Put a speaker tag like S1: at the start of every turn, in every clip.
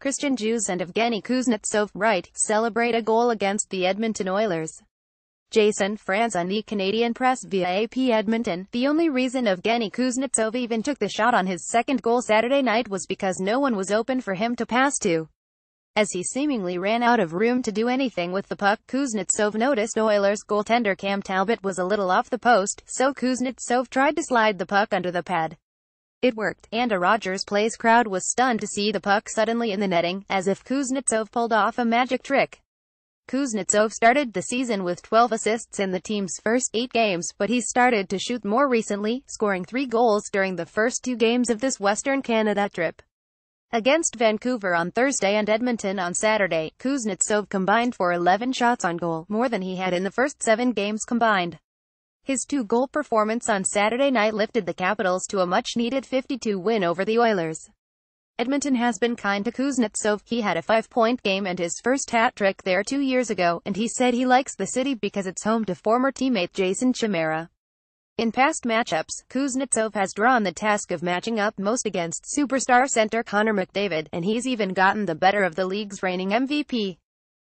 S1: Christian Jews and Evgeny Kuznetsov, right, celebrate a goal against the Edmonton Oilers. Jason France on the Canadian press via AP Edmonton. The only reason Evgeny Kuznetsov even took the shot on his second goal Saturday night was because no one was open for him to pass to. As he seemingly ran out of room to do anything with the puck, Kuznetsov noticed Oilers goaltender Cam Talbot was a little off the post, so Kuznetsov tried to slide the puck under the pad. It worked, and a Rogers Place crowd was stunned to see the puck suddenly in the netting, as if Kuznetsov pulled off a magic trick. Kuznetsov started the season with 12 assists in the team's first 8 games, but he's started to shoot more recently, scoring 3 goals during the first 2 games of this Western Canada trip. Against Vancouver on Thursday and Edmonton on Saturday, Kuznetsov combined for 11 shots on goal, more than he had in the first 7 games combined. His 2-goal performance on Saturday night lifted the Capitals to a much-needed 52 win over the Oilers. Edmonton has been kind to Kuznetsov. He had a 5-point game and his first hat-trick there 2 years ago, and he said he likes the city because it's home to former teammate Jason Chimera. In past matchups, Kuznetsov has drawn the task of matching up most against superstar center Connor McDavid, and he's even gotten the better of the league's reigning MVP.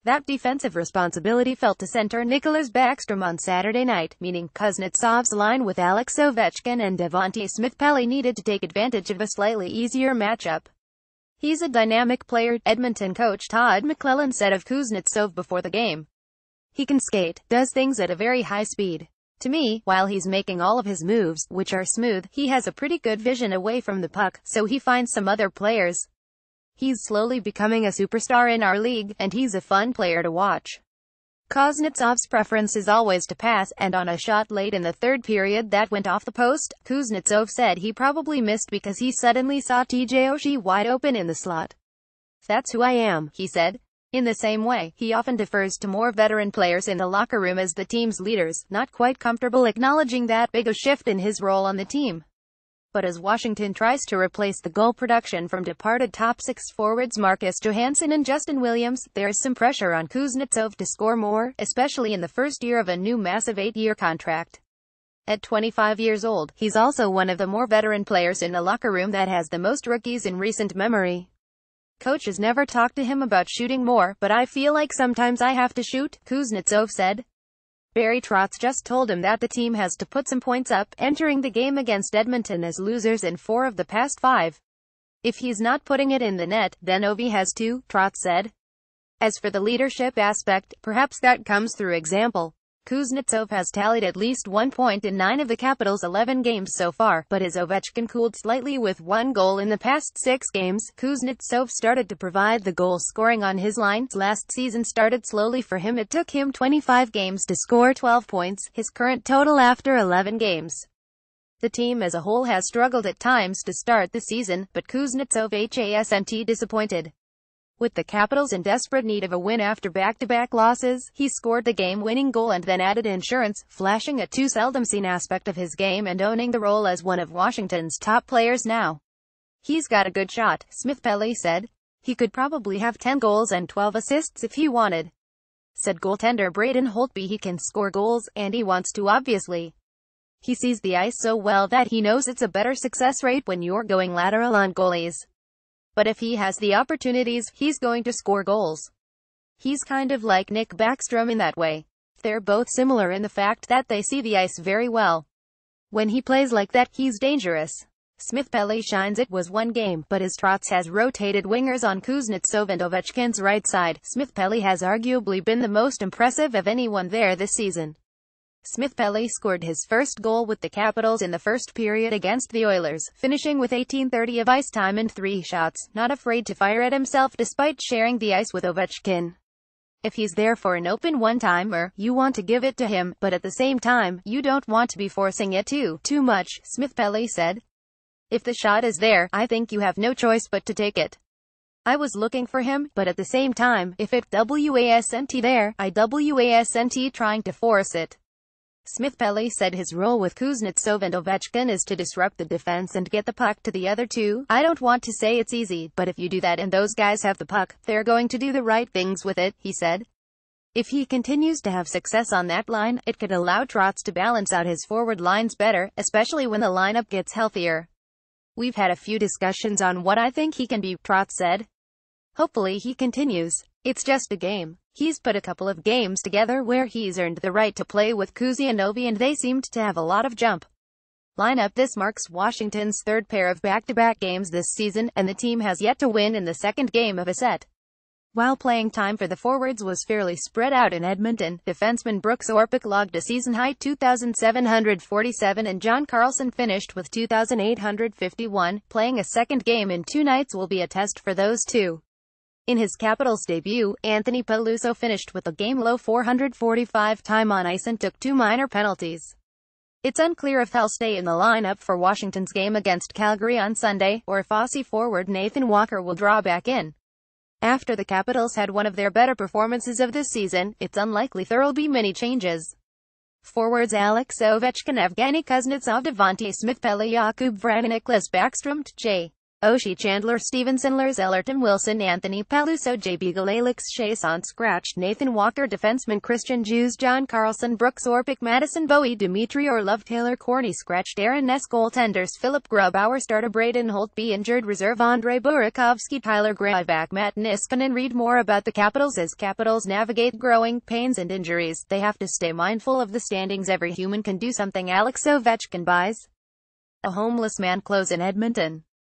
S1: That defensive responsibility fell to center Nicholas Backstrom on Saturday night, meaning Kuznetsov's line with Alex Ovechkin and Devontae Smith-Pelly needed to take advantage of a slightly easier matchup. He's a dynamic player, Edmonton coach Todd McClellan said of Kuznetsov before the game. He can skate, does things at a very high speed. To me, while he's making all of his moves, which are smooth, he has a pretty good vision away from the puck, so he finds some other players. He's slowly becoming a superstar in our league, and he's a fun player to watch. Kuznetsov's preference is always to pass, and on a shot late in the third period that went off the post, Kuznetsov said he probably missed because he suddenly saw TJ Oshie wide open in the slot. "That's who I am," he said. In the same way, he often defers to more veteran players in the locker room as the team's leaders, not quite comfortable acknowledging that big a shift in his role on the team. But as Washington tries to replace the goal production from departed top 6 forwards Marcus Johansson and Justin Williams, there's some pressure on Kuznetsov to score more, especially in the first year of a new massive 8-year contract. At 25 years old, he's also one of the more veteran players in the locker room that has the most rookies in recent memory. Coaches never talk to him about shooting more, but I feel like sometimes I have to shoot, Kuznetsov said. Barry Trotz just told him that the team has to put some points up, entering the game against Edmonton as losers in 4 of the past 5. If he's not putting it in the net, then Ovi has to, Trotz said. As for the leadership aspect, perhaps that comes through example. Kuznetsov has tallied at least 1 point in 9 of the Capitals' 11 games so far, but his Ovechkin cooled slightly with 1 goal in the past 6 games. Kuznetsov started to provide the goal scoring on his line. Last season started slowly for him. It took him 25 games to score 12 points, his current total after 11 games. The team as a whole has struggled at times to start the season, but Kuznetsov hasn't disappointed. With the Capitals in desperate need of a win after back-to-back losses, he scored the game-winning goal and then added insurance, flashing a too-seldom-seen aspect of his game and owning the role as one of Washington's top players now. "He's got a good shot," Smith-Pelly said. "He could probably have 10 goals and 12 assists if he wanted," said goaltender Braden Holtby. "He can score goals, and he wants to obviously. He sees the ice so well that he knows it's a better success rate when you're going lateral on goalies. But if he has the opportunities, he's going to score goals. He's kind of like Nick Backstrom in that way. They're both similar in the fact that they see the ice very well. When he plays like that, he's dangerous." Smith-Pelly shines. It was 1 game, but his Trotz has rotated wingers on Kuznetsov and Ovechkin's right side. Smith-Pelly has arguably been the most impressive of anyone there this season. Smith-Pelly scored his first goal with the Capitals in the first period against the Oilers, finishing with 18:30 of ice time and 3 shots, not afraid to fire at himself despite sharing the ice with Ovechkin. "If he's there for an open one-timer, you want to give it to him, but at the same time, you don't want to be forcing it too much," Smith-Pelly said. "If the shot is there, I think you have no choice but to take it. I was looking for him, but at the same time, if it wasn't there, I wasn't trying to force it." Smith-Pelly said his role with Kuznetsov and Ovechkin is to disrupt the defense and get the puck to the other two. "I don't want to say it's easy, but if you do that and those guys have the puck, they're going to do the right things with it," he said. If he continues to have success on that line, it could allow Trotz to balance out his forward lines better, especially when the lineup gets healthier. "We've had a few discussions on what I think he can be," Trotz said. Hopefully he continues. It's just a game. He's put a couple of games together where he's earned the right to play with kuznetsov, and they seemed to have a lot of jump lineup. This marks Washington's third pair of back-to-back games this season, and the team has yet to win in the second game of a set. While playing time for the forwards was fairly spread out in Edmonton, defenseman Brooks Orpik logged a season-high 2,747 and John Carlson finished with 2,851. Playing a second game in 2 nights will be a test for those two. In his Capitals debut, Anthony Peluso finished with a game-low 445 time on ice and took 2 minor penalties. It's unclear if he'll stay in the lineup for Washington's game against Calgary on Sunday, or if Aussie forward Nathan Walker will draw back in. After the Capitals had one of their better performances of this season, it's unlikely there'll be many changes. Forwards Alex Ovechkin, Evgeny Kuznetsov, Devontae Smith-Pelly, Jakub Vrana, Nicklas Backstrom, J. Oshie Chandler, Stevenson, Lars Ellerton, Wilson, Anthony Peluso, J. Beagle, Alex Chiasson, scratched, Nathan Walker, defenseman Christian Jews, John Carlson, Brooks Orpik, Madison Bowie, Dmitry Orlov, Taylor Corney, scratched, Aaron Ness, goaltenders Philip Grubauer, starter Braden Holtby, injured reserve Andrei Burakovsky, Tyler Graveback, Matt Niskanen. Read more about the Capitals. As Capitals navigate growing pains and injuries, they have to stay mindful of the standings. Every human can do something. Alex Ovechkin buys a homeless man clothes in Edmonton.